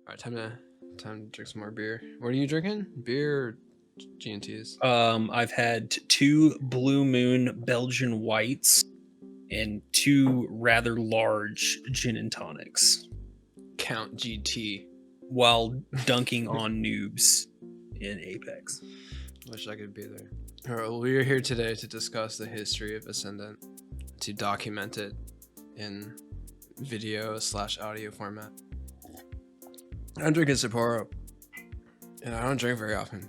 All right, time to drink some more beer. What are you drinking? Beer or G&Ts? I've had 2 Blue Moon Belgian whites and 2 rather large gin and tonics Count GT. while dunking on noobs in Apex. Wish I could be there. All right, well, we are here today to discuss the history of Ascendant, to document it in video/audio format. I'm drinking Sapporo, and I don't drink very often,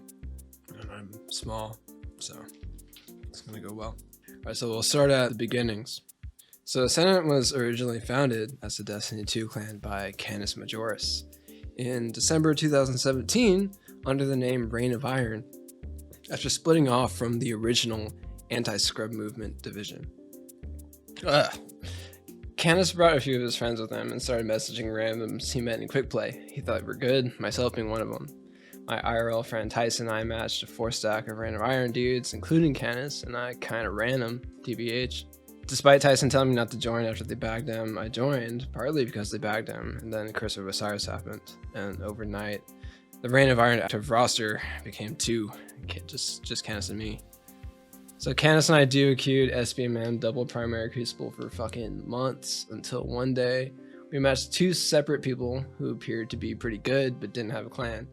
and I'm small, so it's gonna go well. All right, so we'll start at the beginnings. So Ascendant was originally founded as the Destiny 2 clan by Canis Majoris in December 2017 under the name Reign of Iron, after splitting off from the original anti-scrub movement division. Canis brought a few of his friends with him and started messaging randoms he met in quick play. He thought we're good, myself being one of them. My IRL friend Tyson and I matched a 4-stack of Reign of Iron dudes, including Canis, and I kinda ran him, TBH. Despite Tyson telling me not to join after they bagged him, I joined, partly because they bagged him, and then Curse of Osiris happened, and overnight, the Reign of Iron active roster became 2, just Canis and me. So Canis and I duo-queued SBMM double primary crucible for fucking months, until one day, we matched 2 separate people who appeared to be pretty good, but didn't have a clan.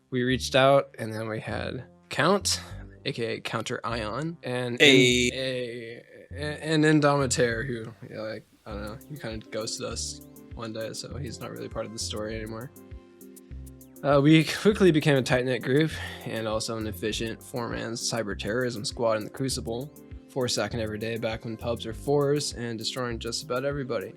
We reached out, and then we had Count, aka Counter Ion, and Indomitaire, who, I don't know, he kind of ghosted us one day, so he's not really part of the story anymore. We quickly became a tight-knit group, and also an efficient 4-man cyber terrorism squad in the Crucible, 4-stacking every day back when pubs were 4s, and destroying just about everybody.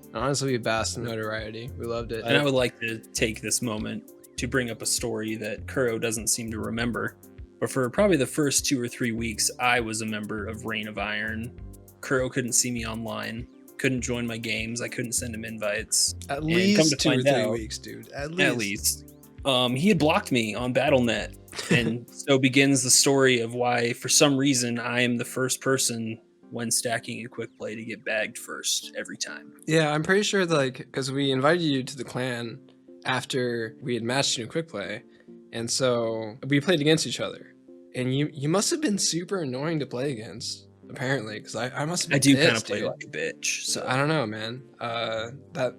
And honestly, we basked in notoriety. We loved it. And I would like to take this moment to bring up a story that Kuro doesn't seem to remember. But for probably the first 2 or 3 weeks, I was a member of Reign of Iron. Kuro couldn't see me online, couldn't join my games, I couldn't send him invites. At least 2 or 3 weeks, dude. At least. He had blocked me on Battle.net, and so begins the story of why, for some reason, I am the first person when stacking in quick play to get bagged first every time. Yeah, I'm pretty sure, because we invited you to the clan after we had matched you in quick play, and so we played against each other, and you must have been super annoying to play against, apparently, because I must have been I do pissed, kind of play dude. like a bitch, so I don't know, man.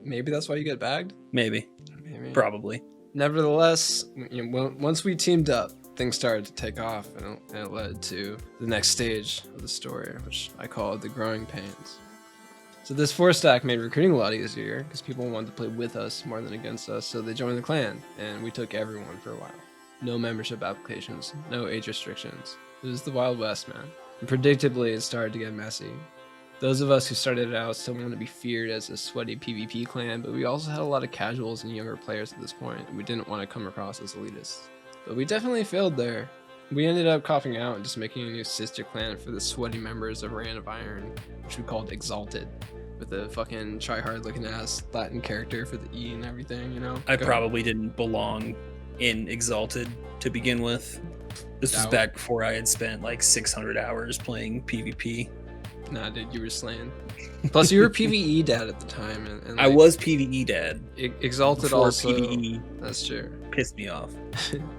Maybe that's why you get bagged? maybe. Probably. Nevertheless, once we teamed up, things started to take off, and it led to the next stage of the story, which I call the growing pains. So this 4-stack made recruiting a lot easier, because people wanted to play with us more than against us, so they joined the clan, and we took everyone for a while. No membership applications, no age restrictions. It was the Wild West, man. And predictably, it started to get messy. Those of us who started out still wanted to be feared as a sweaty PvP clan, but we also had a lot of casuals and younger players at this point, and we didn't want to come across as elitists. But we definitely failed there. We ended up coughing out and just making a new sister clan for the sweaty members of Reign of Iron, which we called Exalted, with a fucking try-hard looking ass Latin character for the E and everything, you know? I probably didn't belong in Exalted to begin with. This was back before I had spent like 600 hours playing PvP. Nah, dude, you were slaying. Plus, you were PvE dad at the time, and I was PvE dad. Exalted before also. PvE That's true. pissed me off.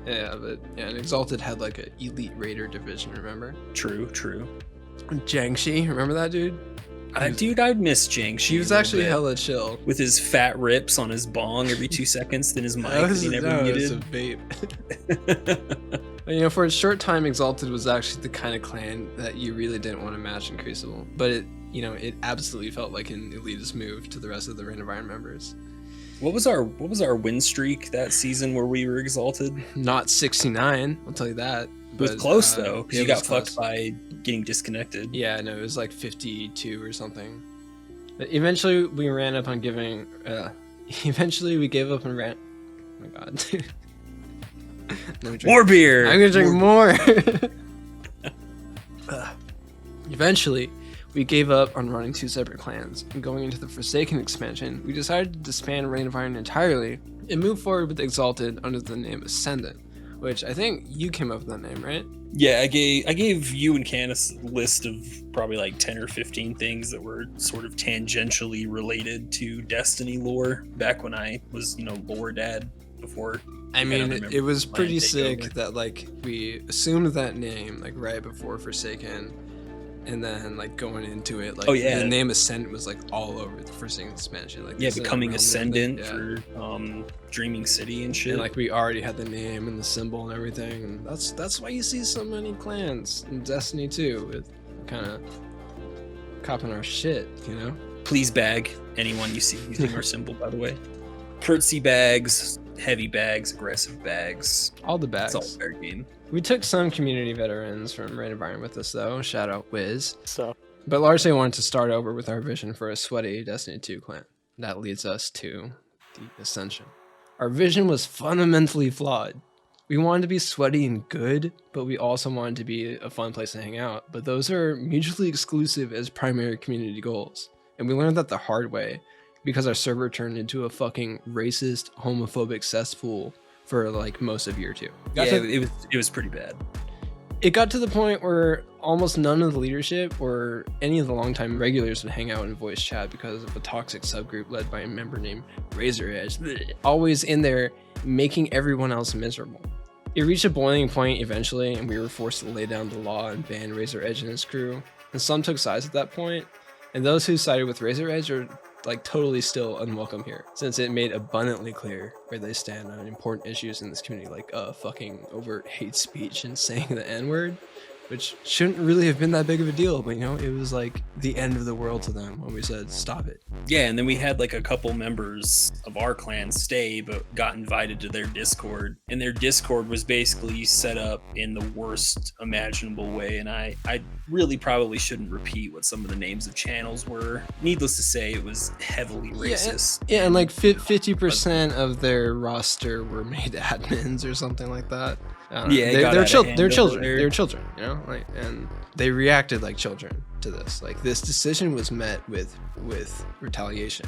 and Exalted had like an elite raider division. Remember? True. Jiangxi, remember that dude? I'd miss Jiangxi. She was actually hella chill. With his fat rips on his bong every 2 seconds, then his mic that he never muted. It was a vape. But, for a short time, Exalted was actually the kind of clan that you really didn't want to match in Crucible. But it absolutely felt like an elitist move to the rest of the Reign of Iron members. What was our win streak that season where we were Exalted? Not 69, I'll tell you that. It was close though, because you got fucked close. by getting disconnected. Yeah, no, it was like 52 or something. But eventually we ran up on giving. Eventually we gave up and ran. Oh my god. More beer! I'm gonna drink more! Eventually, we gave up on running 2 separate clans, and going into the Forsaken expansion, we decided to disband Reign of Iron entirely and move forward with Exalted under the name Ascendant, which I think you came up with that name, right? Yeah, I gave you and Canis a list of probably like 10 or 15 things that were sort of tangentially related to Destiny lore back when I was, lore dad before. I mean, it was pretty sick that like we assumed that name like right before Forsaken, and then like going into it, like the name Ascendant was like all over the Forsaken expansion. Like becoming Ascendant for Dreaming City and shit. And like we already had the name and the symbol and everything, and that's why you see so many clans in Destiny 2 with kind of copping our shit, Please bag anyone you see using our symbol, by the way. Curtsy bags, heavy bags, aggressive bags. All the bags. It's all fair game. We took some community veterans from Rain of Iron with us though. Shout out Wiz. So, but largely wanted to start over with our vision for a sweaty Destiny 2 clan. That leads us to the Ascension. Our vision was fundamentally flawed. We wanted to be sweaty and good, but we also wanted to be a fun place to hang out. But those are mutually exclusive as primary community goals. And we learned that the hard way, because our server turned into a fucking racist, homophobic cesspool for like most of year 2. It was pretty bad. It got to the point where almost none of the leadership or any of the longtime regulars would hang out in voice chat because of a toxic subgroup led by a member named Razor Edge, always in there making everyone else miserable. It reached a boiling point eventually, and we were forced to lay down the law and ban Razor Edge and his crew. And some took sides at that point, and those who sided with Razor Edge are like totally still unwelcome here, since it made abundantly clear where they stand on important issues in this community, like fucking overt hate speech and saying the N-word, which shouldn't really have been that big of a deal, but it was like the end of the world to them when we said stop it. Yeah, and then we had like a couple members of our clan stay but got invited to their Discord, and their Discord was basically set up in the worst imaginable way, and I really probably shouldn't repeat what some of the names of channels were. Needless to say, it was heavily racist. Yeah, and like 50% of their roster were made admins or something like that. They're children, and they reacted like children to this. Like this decision was met with retaliation.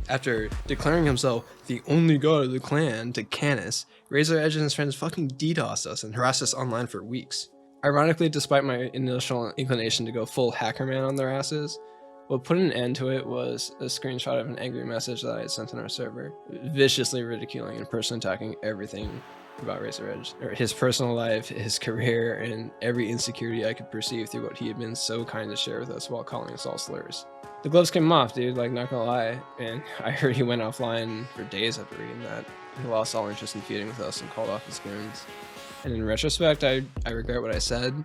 After declaring himself the only god of the clan to Canis, Razor Edge and his friends fucking DDoSed us and harassed us online for weeks. Ironically, despite my initial inclination to go full hacker man on their asses, what put an end to it was a screenshot of an angry message that I had sent on our server, viciously ridiculing and personally attacking everything about Razor Edge, or his personal life, his career, and every insecurity I could perceive through what he had been so kind to share with us while calling us all slurs. The gloves came off, dude, like not gonna lie, and I heard he went offline for days after reading that. He lost all interest in feuding with us and called off his goons. And in retrospect, I regret what I said,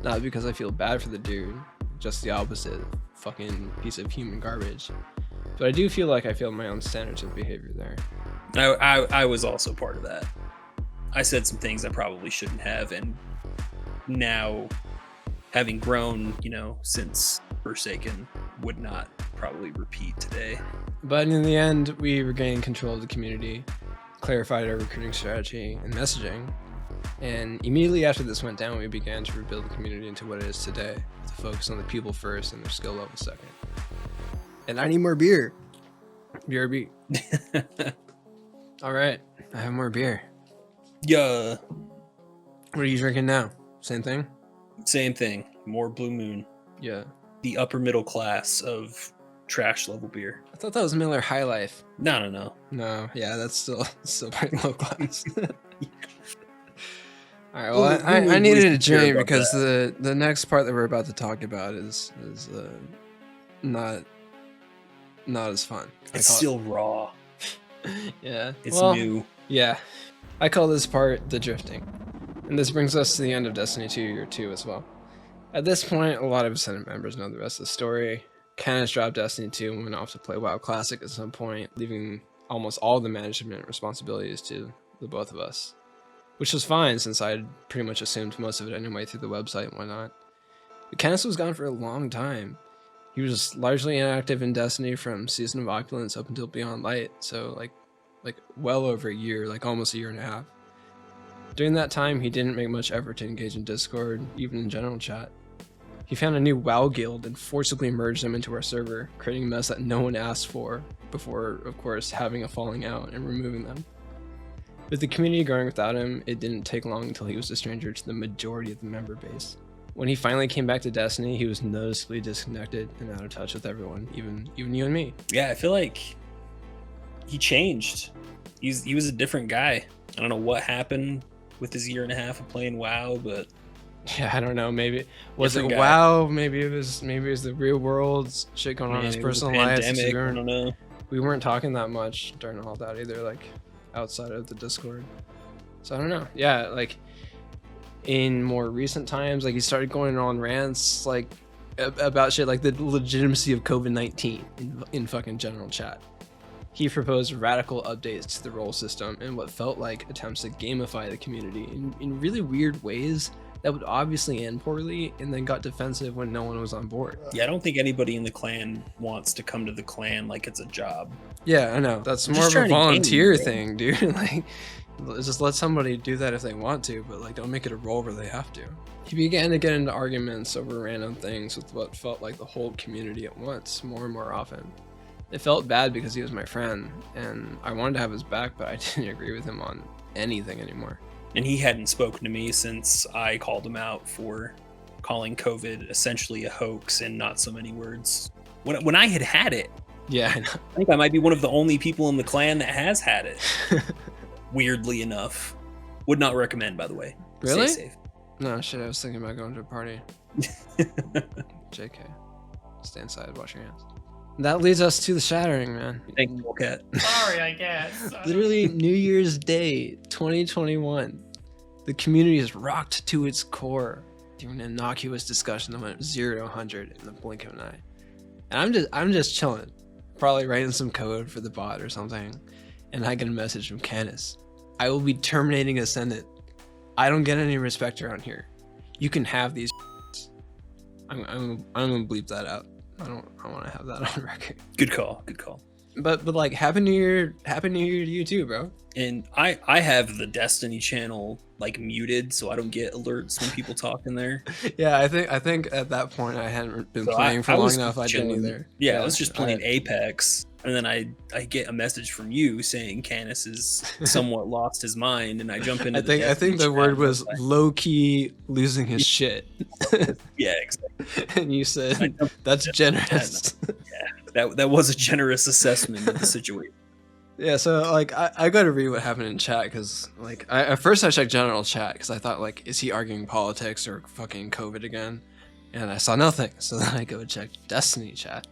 not because I feel bad for the dude, just the opposite, fucking piece of human garbage. But I do feel like I failed my own standards of behavior there. I was also part of that. I said some things I probably shouldn't have, and now, having grown, since Forsaken, would not probably repeat today. But in the end, we regained control of the community, clarified our recruiting strategy and messaging, and immediately after this went down, we began to rebuild the community into what it is today, to focus on the people first and their skill level second. And I need more beer. BRB. All right, I have more beer. Yeah. What are you drinking now? Same thing? Same thing. More Blue Moon. Yeah. The upper middle class of trash level beer. I thought that was Miller High Life. No. No, yeah, that's still pretty low class. All right, well, I needed a drink because the next part that we're about to talk about is not as fun. It's still raw. Yeah. It's new. Yeah. I call this part the drifting. And this brings us to the end of Destiny 2 Year 2 as well. At this point, a lot of Ascendant members know the rest of the story. Canis dropped Destiny 2 and went off to play WoW Classic at some point, leaving almost all the management responsibilities to the both of us. Which was fine, since I had pretty much assumed most of it anyway through the website and whatnot. But Canis was gone for a long time. He was largely inactive in Destiny from Season of Opulence up until Beyond Light, so like well over a year, like almost a year and a half. During that time, he didn't make much effort to engage in Discord, even in general chat. He found a new WoW guild and forcibly merged them into our server, creating a mess that no one asked for, before, of course, having a falling out and removing them. With the community growing without him, it didn't take long until he was a stranger to the majority of the member base. When he finally came back to Destiny, he was noticeably disconnected and out of touch with everyone, even you and me. Yeah, I feel like he changed. He was a different guy. I don't know what happened with his year and a half of playing WoW, but yeah, I don't know. Maybe was it different guy. WoW? Maybe it was the real world shit going on in his Maybe it was a personal life. pandemic, I don't know. We weren't talking that much during all that either, like outside of the Discord. So I don't know. Yeah, like in more recent times, like he started going on rants like about shit like the legitimacy of COVID-19 in fucking general chat. He proposed radical updates to the role system and what felt like attempts to gamify the community in really weird ways that would obviously end poorly, and then got defensive when no one was on board. Yeah, I don't think anybody in the clan wants to come to the clan like it's a job. Yeah, I know. That's more of a volunteer thing, dude. Like, just let somebody do that if they want to, but like, don't make it a role where they have to. He began to get into arguments over random things with what felt like the whole community at once, more and more often. It felt bad because he was my friend, and I wanted to have his back, but I didn't agree with him on anything anymore. And he hadn't spoken to me since I called him out for calling COVID essentially a hoax in not so many words. When I had it. Yeah, I know. I think I might be one of the only people in the clan that has had it. Weirdly enough. Would not recommend, by the way. Really? Stay safe. No, shit, I was thinking about going to a party. JK. Stay inside, wash your hands. That leads us to the shattering, man. Thank you, Cat. Sorry, I guess. Literally New Year's Day 2021. The community is rocked to its core through an innocuous discussion that went 0 to 100 in the blink of an eye. And I'm just chilling, probably writing some code for the bot or something, and I get a message from Canis. I will be terminating Lscendant. I don't get any respect around here. You can have these. I'm gonna bleep that out. I want to have that on record. Good call. But like, happy New Year to you too, bro. And I have the Destiny channel like muted, so I don't get alerts when people talk in there. Yeah, I think at that point I hadn't been playing for long enough. I didn't either. Yeah, I was just playing Apex, and then I get a message from you saying Canis is somewhat lost his mind, and I jump into. I think the word was low key losing his shit. Yeah, exactly. And you said that's generous. Yeah, that was a generous assessment of the situation. Yeah, so like I got to read what happened in chat, because like at first I checked general chat because I thought, like, is he arguing politics or fucking COVID again? And I saw nothing, so then I go check Destiny chat,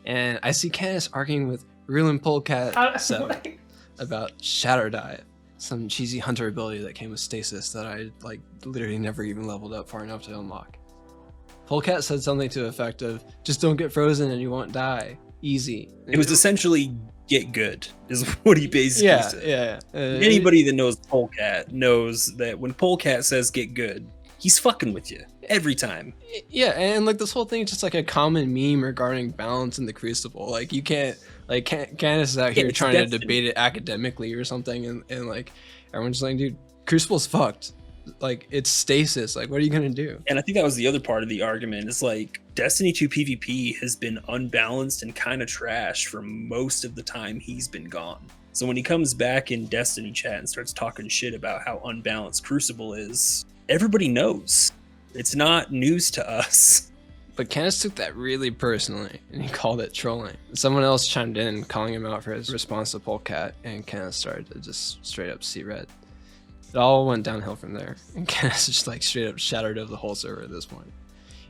and I see Canis arguing with Ruin Polecat 7 about Shatter Dive, some cheesy hunter ability that came with stasis that I like literally never even leveled up far enough to unlock. Polecat said something to the effect of, just don't get frozen and you won't die. Easy. It was essentially get good, is what he basically said. Yeah. Anybody that knows Polecat knows that when Polecat says get good, he's fucking with you every time. Yeah, and like this whole thing is just like a common meme regarding balance in the Crucible. Like, you can't, like, Canis is out here trying to debate it academically or something, and like everyone's just like, dude, Crucible's fucked. Like, it's stasis. Like, what are you gonna do? And I think that was the other part of the argument, is like Destiny 2 PvP has been unbalanced and kind of trash for most of the time he's been gone. So when he comes back in Destiny chat and starts talking shit about how unbalanced Crucible is, everybody knows. It's not news to us. But Canis took that really personally, and he called it trolling. Someone else chimed in, calling him out for his response to Polecat, and Canis started to just straight up see red. It all went downhill from there, and Canis just like straight up shattered over the whole server at this point.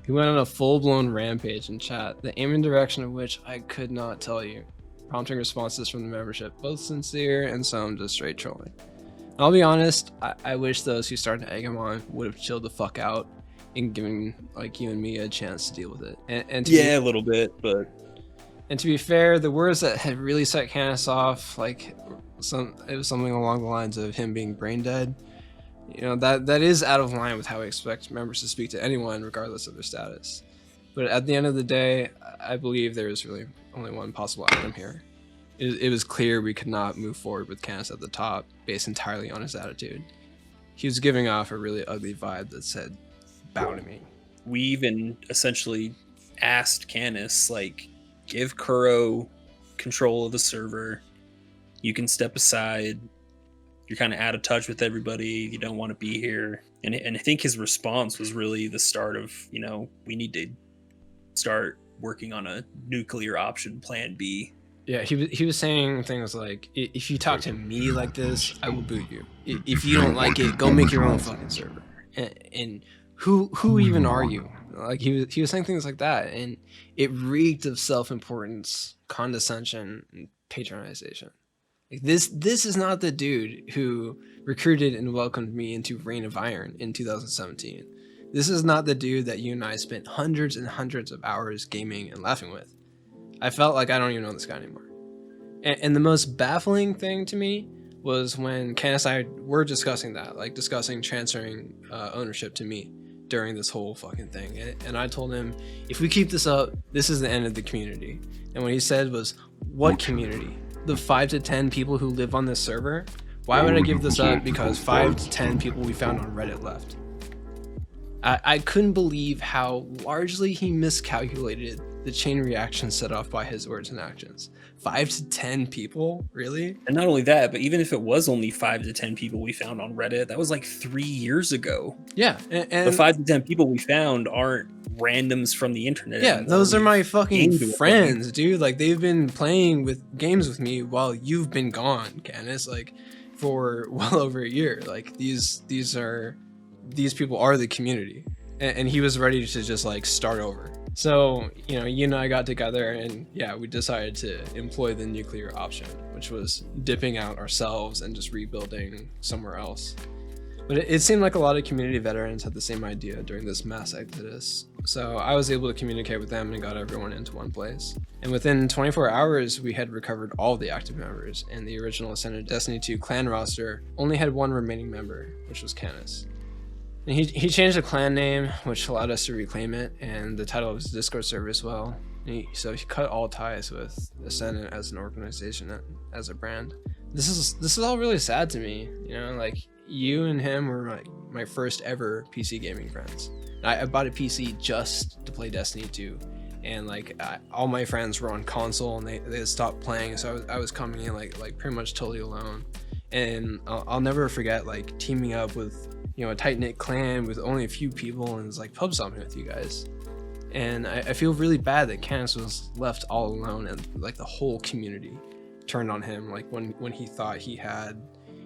He went on a full-blown rampage in chat, the aim and direction of which I could not tell you, prompting responses from the membership, both sincere and some just straight trolling. I'll be honest, I wish those who started to egg him on would have chilled the fuck out and given like you and me a chance to deal with it. And a little bit, but... And to be fair, the words that had really set Canis off, like, it was something along the lines of him being brain dead. You know, that is out of line with how we expect members to speak to anyone, regardless of their status. But at the end of the day, I believe there is really only one possible outcome here. It was clear we could not move forward with Canis at the top, based entirely on his attitude. He was giving off a really ugly vibe that said, bow to me. We even essentially asked Canis, like, give Kuro control of the server. You can step aside. you're kind of out of touch with everybody. You don't want to be here. And I think his response was really the start of, you know, we need to start working on a nuclear option plan B. Yeah, he was saying things like, if you talk to me like this, I will boot you. If you don't like it, go make your own fucking server. And who even are you? Like he was saying things like that, and it reeked of self-importance, condescension, and patronization. Like this is not the dude who recruited and welcomed me into Reign of Iron in 2017. This is not the dude that you and I spent hundreds and hundreds of hours gaming and laughing with. I felt like I don't even know this guy anymore. And the most baffling thing to me was when Kattch and I were discussing that, like discussing transferring ownership to me during this whole fucking thing. And I told him, if we keep this up, this is the end of the community. And what he said was, what community? The 5 to 10 people who live on this server? Why would I give this up because 5 to 10 people we found on Reddit left? I couldn't believe how largely he miscalculated the chain reaction set off by his words and actions. 5 to 10 people? Really? And not only that, but even if it was only 5 to 10 people we found on Reddit, that was like 3 years ago. Yeah. And the 5 to 10 people we found aren't randoms from the internet. Yeah, anymore. those are my fucking friends, dude. Like, they've been playing with games with me while you've been gone, Candace, like, for well over a year. Like, these people are the community. And he was ready to just, like, start over. So, you know, you and I got together and yeah, we decided to employ the nuclear option, which was dipping out ourselves and just rebuilding somewhere else. But it seemed like a lot of community veterans had the same idea during this mass exodus. So I was able to communicate with them and got everyone into one place. And within 24 hours, we had recovered all the active members, and the original Ascendant Destiny 2 clan roster only had one remaining member, which was Kattch. And he changed the clan name, which allowed us to reclaim it, and the title of his Discord server as well. So he cut all ties with Ascendant as an organization, as a brand. This is all really sad to me, you know, like you and him were my first ever PC gaming friends. I bought a PC just to play Destiny 2, and like all my friends were on console and they stopped playing, so I was coming in like pretty much totally alone. And I'll never forget like teaming up with, you know, a tight-knit clan with only a few people and was like pub stomping with you guys. And I feel really bad that Kattch was left all alone and like the whole community turned on him, like when he thought he had,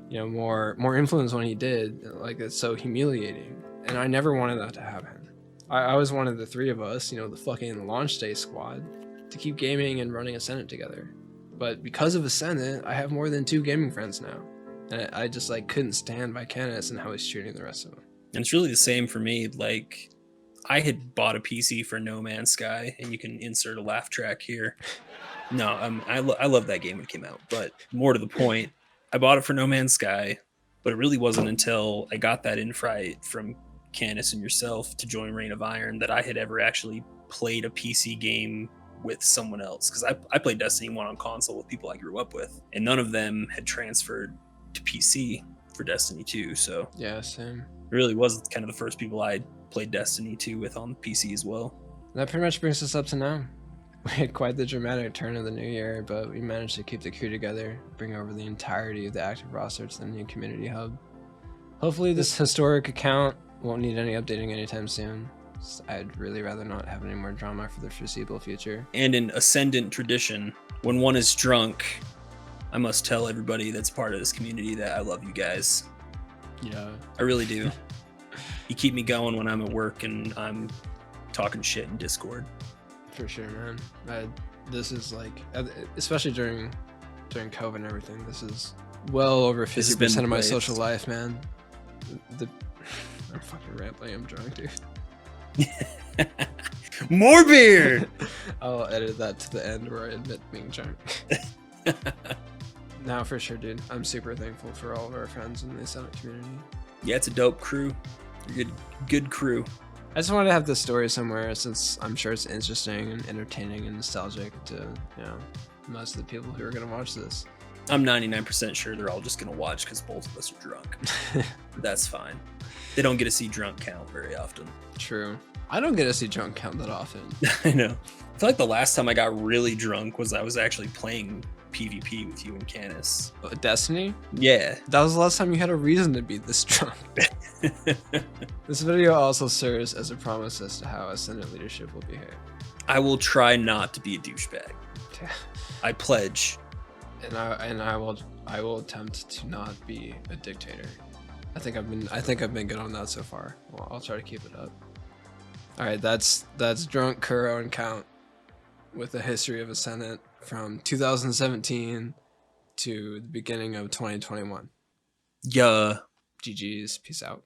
you know, more influence when he did. Like, it's so humiliating. And I never wanted that to happen. I always wanted the three of us, you know, the fucking launch day squad, to keep gaming and running Ascendant together. But because of Ascendant, I have more than 2 gaming friends now. And I just like couldn't stand by Kattch and how he's treating the rest of them. And it's really the same for me. Like, I had bought a PC for No Man's Sky, and you can insert a laugh track here. No, I love that game when it came out, but more to the point, I bought it for No Man's Sky, but it really wasn't until I got that invite from Kattch and yourself to join Reign of Iron that I had ever actually played a PC game with someone else. Because I played Destiny 1 on console with people I grew up with, and none of them had transferred to PC for Destiny 2, so yeah, same. It really was kind of the first people I played Destiny 2 with on PC as well. That pretty much brings us up to now. We had quite the dramatic turn of the new year, but we managed to keep the crew together, bring over the entirety of the active roster to the new community hub. Hopefully this historic account won't need any updating anytime soon. I'd really rather not have any more drama for the foreseeable future. And in Ascendant tradition, when one is drunk, I must tell everybody that's part of this community that I love you guys. Yeah. I really do. You keep me going when I'm at work and I'm talking shit in Discord. For sure, man. This is like, especially during COVID and everything, this is well over 50% of my social life, man. I'm fucking rambling, I'm drunk, dude. More beer! I'll edit that to the end where I admit being drunk. No, for sure, dude. I'm super thankful for all of our friends in the Ascendant community. Yeah, it's a dope crew. Good crew. I just wanted to have this story somewhere since I'm sure it's interesting and entertaining and nostalgic to, you know, most of the people who are going to watch this. I'm 99% sure they're all just going to watch because both of us are drunk. That's fine. They don't get to see drunk count very often. True. I don't get to see drunk count that often. I know. I feel like the last time I got really drunk was I was actually playing PvP with you and Canis. Destiny? Yeah. That was the last time you had a reason to be this drunk. This video also serves as a promise as to how Ascendant leadership will behave. I will try not to be a douchebag. I pledge. And I will attempt to not be a dictator. I think I've been good on that so far. Well, I'll try to keep it up. All right, that's drunk Kuro and Count with a history of Ascendant from 2017 to the beginning of 2021. Yeah. GG's. Peace out.